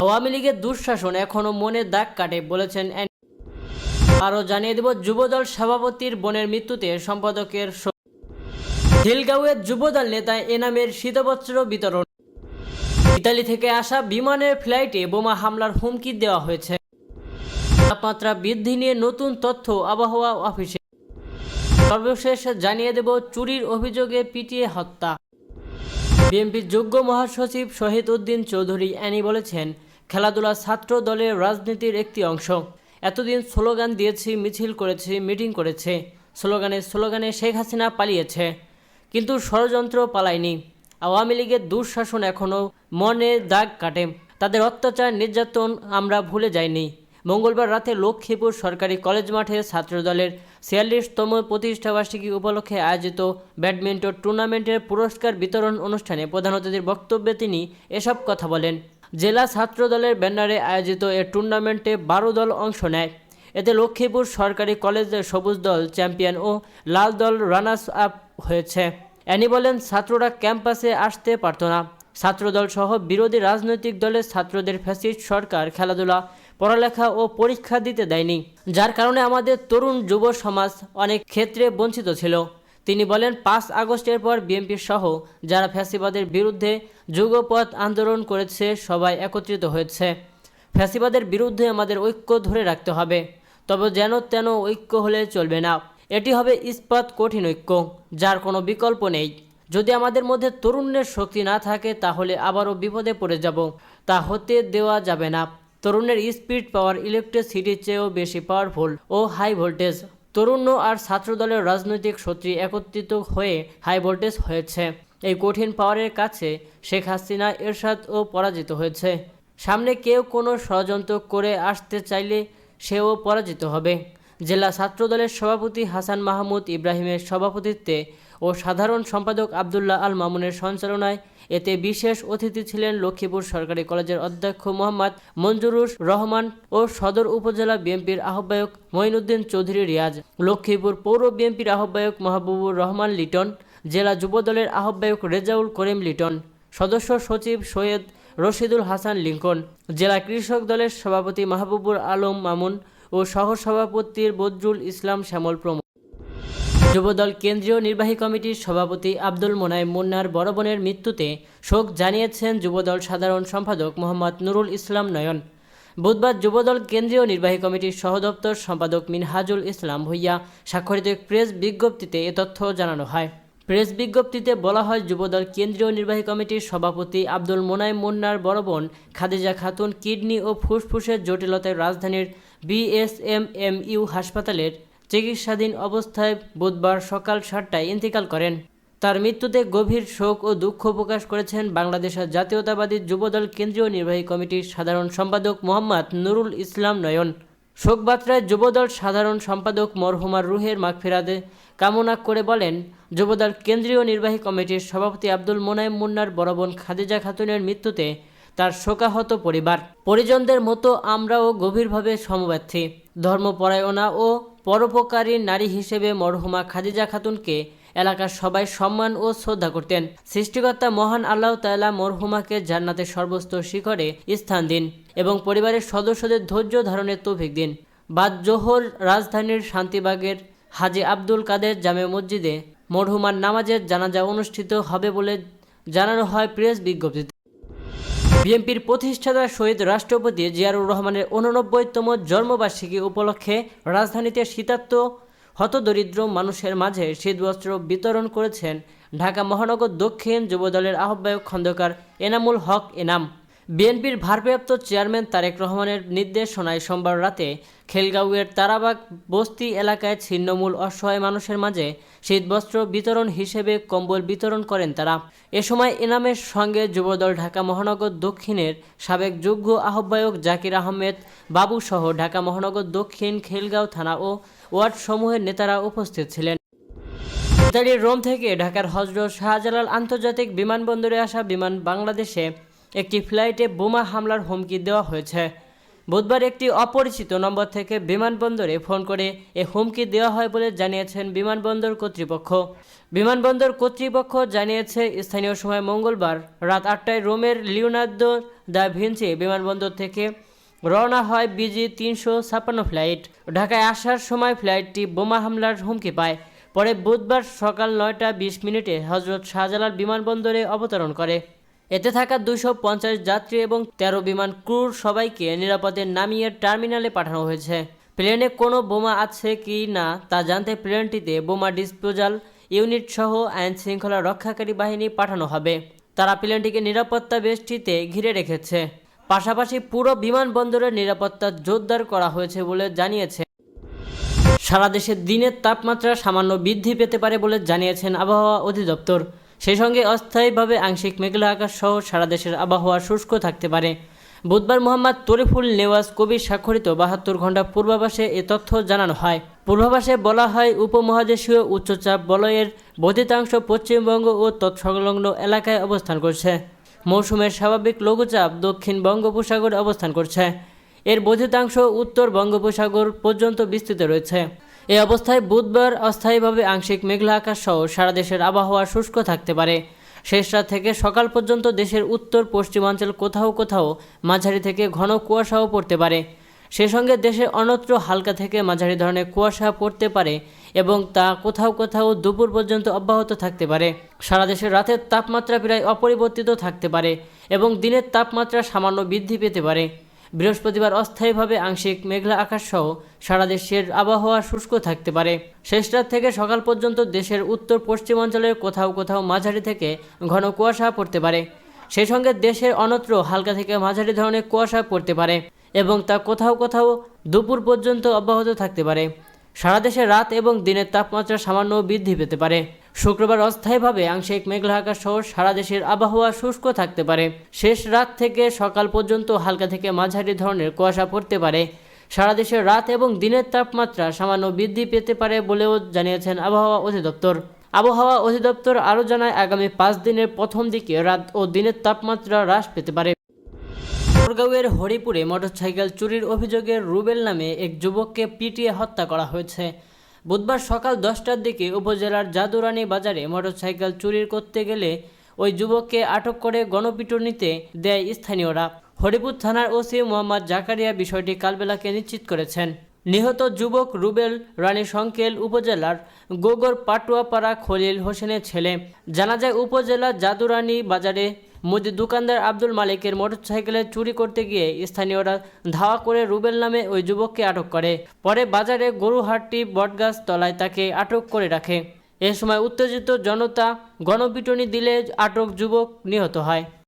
আওয়ামী লীগের দুঃশাসন এখনো মনে দাগ কাটে বলেছেন। আরও জানিয়ে দেব, যুবদল সভাপতির বোনের মৃত্যুতে সম্পাদকের খিলগাঁওয়ের যুবদল নেতা এনামের শীতবস্ত্র বিতরণ। ইতালি থেকে আসা বিমানের ফ্লাইটে বোমা হামলার হুমকি দেওয়া হয়েছে। তাপমাত্রা বৃদ্ধি নিয়ে নতুন তথ্য আবহাওয়া অফিসে। সর্বশেষ জানিয়ে দেব, চুরির অভিযোগে পিটিয়ে হত্যা। বিএনপির যুগ্ম মহাসচিব শহীদ উদ্দিন চৌধুরী অ্যানি বলেছেন, খেলাধুলা ছাত্র দলের রাজনীতির একটি অংশ। এতদিন স্লোগান দিয়েছি, মিছিল করেছি, মিটিং করেছে, স্লোগানে শেখ হাসিনা পালিয়েছে, কিন্তু ষড়যন্ত্র পালায়নি। আওয়ামী লীগের দুঃশাসন এখনও মনে দাগ কাটে, তাদের অত্যাচার নির্যাতন আমরা ভুলে যাইনি। মঙ্গলবার রাতে লক্ষ্মীপুর সরকারি কলেজ মাঠে ছাত্রদলের ৪৬তম প্রতিষ্ঠাবার্ষিকী উপলক্ষে আয়োজিত ব্যাডমিন্টন টুর্নামেন্টের পুরস্কার বিতরণ অনুষ্ঠানে প্রধান অতিথির বক্তব্যে তিনি এসব কথা বলেন। জেলা ছাত্রদলের ব্যানারে আয়োজিত এ টুর্নামেন্টে ১২ দল অংশ নেয়। এতে লক্ষ্মীপুর সরকারি কলেজের সবুজ দল চ্যাম্পিয়ন ও লাল দল রানার্স আপ হয়েছে। অ্যানি বলেন, ছাত্ররা ক্যাম্পাসে আসতে পারত না। ছাত্রদল সহ বিরোধী রাজনৈতিক দলের ছাত্রদের ফ্যাসিস্ট সরকার খেলাধুলা, পড়ালেখা ও পরীক্ষা দিতে দেয়নি, যার কারণে আমাদের তরুণ যুব সমাজ অনেক ক্ষেত্রে বঞ্চিত ছিল। তিনি বলেন, ৫ আগস্টের পর বিএনপি সহ যারা ফ্যাসিবাদের বিরুদ্ধে যুগপৎ আন্দোলন করেছে সবাই একত্রিত হয়েছে। ফ্যাসিবাদের বিরুদ্ধে আমাদের ঐক্য ধরে রাখতে হবে, তবে যেন তেন ঐক্য হলে চলবে না। এটি হবে ইস্পাত কঠিন ঐক্য, যার কোনো বিকল্প নেই। যদি আমাদের মধ্যে তরুণের শক্তি না থাকে তাহলে আবারও বিপদে পড়ে যাব, তা হতে দেওয়া যাবে না। তরুণের স্পিড পাওয়ার ইলেকট্রিসিটির চেয়েও বেশি পাওয়ারফুল ও হাই ভোল্টেজ। তরুণ আর ছাত্রদলের রাজনৈতিক শক্তি একত্রিত হয়ে হাই ভোল্টেজ হয়েছে। এই কঠিন পাওয়ারের কাছে শেখ হাসিনা, এরশাদ ও পরাজিত হয়েছে। সামনে কেউ কোনো ষড়যন্ত্র করে আসতে চাইলে সেও পরাজিত হবে। জেলা ছাত্রদলের সভাপতি হাসান মাহমুদ ইব্রাহিমের সভাপতিত্বে ও সাধারণ সম্পাদক আবদুল্লাহ আল মামুনের সঞ্চালনায় এতে বিশেষ অতিথি ছিলেন লক্ষ্মীপুর সরকারি কলেজের অধ্যক্ষ মোহাম্মদ মঞ্জুরুর রহমান ও সদর উপজেলা বিএনপির আহ্বায়ক মঈনুদ্দিন চৌধুরী রিয়াজ, লক্ষ্মীপুর পৌর বিএনপির আহ্বায়ক মাহবুবুর রহমান লিটন, জেলা যুবদলের আহ্বায়ক রেজাউল করিম লিটন, সদস্য সচিব সৈয়দ রশিদুল হাসান লিঙ্কন, জেলা কৃষক দলের সভাপতি মাহবুবুর আলম মামুন ও সহসভাপতি বদরুল ইসলাম শ্যামল প্রমুখ। যুবদল কেন্দ্রীয় নির্বাহী কমিটির সভাপতি আব্দুল মোনায়েম মুন্নার বড় বোনের মৃত্যুতে শোক জানিয়েছেন যুবদল সাধারণ সম্পাদক মোহাম্মদ নুরুল ইসলাম নয়ন। বুধবার যুবদল কেন্দ্রীয় নির্বাহী কমিটির সহদপ্তর সম্পাদক মিনহাজুল ইসলাম ভূঁইয়া স্বাক্ষরিত প্রেস বিজ্ঞপ্তিতে এ তথ্য জানানো হয়। প্রেস বিজ্ঞপ্তিতে বলা হয়, যুবদল কেন্দ্রীয় নির্বাহী কমিটির সভাপতি আব্দুল মোনায়েম মুন্নার বড় বোন খাদিজা খাতুন কিডনি ও ফুসফুসের জটিলতায় রাজধানীর বিএসএমএমইউ হাসপাতালের চিকিৎসাধীন অবস্থায় বুধবার সকাল 7টায় ইন্তেকাল করেন। তার মৃত্যুতে গভীর শোক ও দুঃখ প্রকাশ করেছেন বাংলাদেশের জাতীয়তাবাদী যুবদল কেন্দ্রীয় নির্বাহী কমিটির সাধারণ সম্পাদক মোহাম্মদ নুরুল ইসলাম নয়ন। শোকবার্তায় যুবদল সাধারণ সম্পাদক মরহুমার রুহের মাগফিরাতে কামনা করে বলেন, যুবদল কেন্দ্রীয় নির্বাহী কমিটির সভাপতি আব্দুল মোনায়েম মুন্নার বড় বোন খাদিজা খাতুনের মৃত্যুতে তার শোকাহত পরিবার পরিজনদের মতো আমরাও গভীরভাবে সমব্যথী। ধর্মপরায়ণা ও পরোপকারী নারী হিসেবে মরহুমা খাদিজা খাতুনকে এলাকার সবাই সম্মান ও শ্রদ্ধা করতেন। সৃষ্টিকর্তা মহান আল্লাহ তাআলা মরহুমাকে জান্নাতের সর্বোচ্চ শিখরে স্থান দিন এবং পরিবারের সদস্যদের ধৈর্য ধারণের তৌফিক দিন। বাদ জোহর রাজধানীর শান্তিবাগের হাজী আব্দুল কাদের জামে মসজিদে মরহুমার নামাজের জানাজা অনুষ্ঠিত হবে বলে জানানো হয় প্রেস বিজ্ঞপ্তিতে। বিএনপির প্রতিষ্ঠাতা শহীদ রাষ্ট্রপতি জিয়াউর রহমানের 89তম জন্মবার্ষিকী উপলক্ষে রাজধানীতে শীতার্ত হতদরিদ্র মানুষের মাঝে শীতবস্ত্র বিতরণ করেছেন ঢাকা মহানগর দক্ষিণ যুবদলের আহ্বায়ক খন্দকার এনামুল হক এনাম। বিএনপির ভারপ্রাপ্ত চেয়ারম্যান তারেক রহমানের নির্দেশনায় সোমবার রাতে খিলগাঁওয়ের তারাবাগ বস্তি এলাকায় ছিন্নমূল অসহায় মানুষের মাঝে শীতবস্ত্র বিতরণ হিসেবে কম্বল বিতরণ করেন তারা। এ সময় এনামের সঙ্গে যুবদল ঢাকা মহানগর দক্ষিণের সাবেক যুগ্ম আহ্বায়ক জাকির আহমেদ বাবু সহ ঢাকা মহানগর দক্ষিণ খিলগাঁও থানা ও ওয়ার্ড সমূহের নেতারা উপস্থিত ছিলেন। ইতালির রোম থেকে ঢাকার হজরত শাহজালাল আন্তর্জাতিক বিমানবন্দরে আসা বিমান বাংলাদেশে একটি ফ্লাইটে বোমা হামলার হুমকি দেওয়া হয়েছে। বুধবার একটি অপরিচিত নম্বর থেকে বিমানবন্দরে ফোন করে এ হুমকি দেওয়া হয় বলে জানিয়েছেন বিমানবন্দর কর্তৃপক্ষ। বিমানবন্দর কর্তৃপক্ষ জানিয়েছে, স্থানীয় সময় মঙ্গলবার রাত 8টায় রোমের লিওনার্দো দা ভিঞ্চি বিমানবন্দর থেকে রওনা হয় বিজি 356 ফ্লাইট। ঢাকায় আসার সময় ফ্লাইটটি বোমা হামলার হুমকি পায়। পরে বুধবার সকাল 9টা 20 মিনিটে হজরত শাহজালাল বিমানবন্দরে অবতরণ করে। এতে থাকা 250 যাত্রী এবং 13 বিমান ক্রুর সবাইকে নিরাপদে নামিয়ে টার্মিনালে পাঠানো হয়েছে। প্লেনে কোনো বোমা আছে কি না তা জানতে প্লেনটিতে বোমা ডিসপোজাল ইউনিট সহ আইন শৃঙ্খলা রক্ষাকারী বাহিনী পাঠানো হবে। তারা প্লেনটিকে নিরাপত্তা বেষ্টিতে ঘিরে রেখেছে। পাশাপাশি পুরো বিমানবন্দরের নিরাপত্তা জোরদার করা হয়েছে বলে জানিয়েছে। সারা দেশে দিনের তাপমাত্রা সামান্য বৃদ্ধি পেতে পারে বলে জানিয়েছেন আবহাওয়া অধিদপ্তর। সেই সঙ্গে অস্থায়ীভাবে আংশিক মেঘলা আকাশ সহ সারা দেশের আবহাওয়া শুষ্ক থাকতে পারে। বুধবার মোহাম্মদ তরিফুল নেওয়াজ কবির স্বাক্ষরিত 72 ঘন্টা পূর্বাভাসে এ তথ্য জানানো হয়। পূর্বাভাসে বলা হয়, উপমহাদেশীয় উচ্চচাপ বলয়ের বর্ধিতাংশ পশ্চিমবঙ্গ ও তৎসংলগ্ন এলাকায় অবস্থান করছে। মৌসুমের স্বাভাবিক লঘুচাপ দক্ষিণ বঙ্গোপসাগরে অবস্থান করছে। এর বর্ধিতাংশ উত্তর বঙ্গোপসাগর পর্যন্ত বিস্তৃত রয়েছে। এই অবস্থায় বুধবার অস্থায়ীভাবে আংশিক মেঘলা আকাশ সহ সারা দেশের আবহাওয়া শুষ্ক থাকতে পারে। শেষ রাত থেকে সকাল পর্যন্ত দেশের উত্তর পশ্চিমাঞ্চল কোথাও কোথাও মাঝারি থেকে ঘন কুয়াশাও পড়তে পারে। সে সঙ্গে দেশে অন্যত্র হালকা থেকে মাঝারি ধরনের কুয়াশা পড়তে পারে এবং তা কোথাও কোথাও দুপুর পর্যন্ত অব্যাহত থাকতে পারে। সারা দেশের রাতের তাপমাত্রা প্রায় অপরিবর্তিত থাকতে পারে এবং দিনের তাপমাত্রা সামান্য বৃদ্ধি পেতে পারে। বৃহস্পতিবার অস্থায়ীভাবে আংশিক মেঘলা আকাশ সহ সারা দেশের আবহাওয়া শুষ্ক থাকতে পারে। শেষ রাত থেকে সকাল পর্যন্ত দেশের উত্তর পশ্চিমাঞ্চলের কোথাও কোথাও মাঝারি থেকে ঘন কুয়াশা পড়তে পারে। সেই সঙ্গে দেশের অন্যত্র হালকা থেকে মাঝারি ধরনের কুয়াশা পড়তে পারে এবং তা কোথাও কোথাও দুপুর পর্যন্ত অব্যাহত থাকতে পারে। সারা দেশে রাত এবং দিনের তাপমাত্রা সামান্য বৃদ্ধি পেতে পারে। শুক্রবার অস্থায়ীভাবে আংশিক মেঘলা আকাশ সহ সারা দেশের আবহাওয়া শুষ্ক থাকতে পারে। শেষ রাত থেকে সকাল পর্যন্ত হালকা থেকে মাঝারি ধরনের কুয়াশা পড়তে পারে। সারা দেশের রাত এবং দিনের তাপমাত্রা সামান্য বৃদ্ধি পেতে পারে বলেও জানিয়েছেন আবহাওয়া অধিদপ্তর। আবহাওয়া অধিদপ্তর আরও জানায়, আগামী 5 দিনের প্রথম দিকে রাত ও দিনের তাপমাত্রা হ্রাস পেতে পারে। ঠাকুরগাঁওয়ের হরিপুরে মোটরসাইকেল চুরির অভিযোগে রুবেল নামে এক যুবককে পিটিয়ে হত্যা করা হয়েছে। বুধবার সকাল 10টার দিকে উপজেলার জাদুরানী বাজারে মোটরসাইকেল চুরি করতে গেলে ওই যুবককে আটক করে গণপিটুনিতে দেয় স্থানীয়রা। হরিপুর থানার ওসি মোহাম্মদ জাকারিয়া বিষয়টি কালবেলাকে নিশ্চিত করেছেন। নিহত যুবক রুবেল রানী সংকেল উপজেলার গোগর পাটুয়াপাড়া খলিল হোসেনের ছেলে। জানা যায়, উপজেলার জাদুরানী বাজারে মুদি দোকানদার আব্দুল মালিকের মোটরসাইকেলে চুরি করতে গিয়ে স্থানীয়রা ধাওয়া করে রুবেল নামে ওই যুবককে আটক করে। পরে বাজারে গরুহাট্টি বটগাছ তলায় তাকে আটক করে রাখে। এ সময় উত্তেজিত জনতা গণপিটুনি দিলে আটক যুবক নিহত হয়।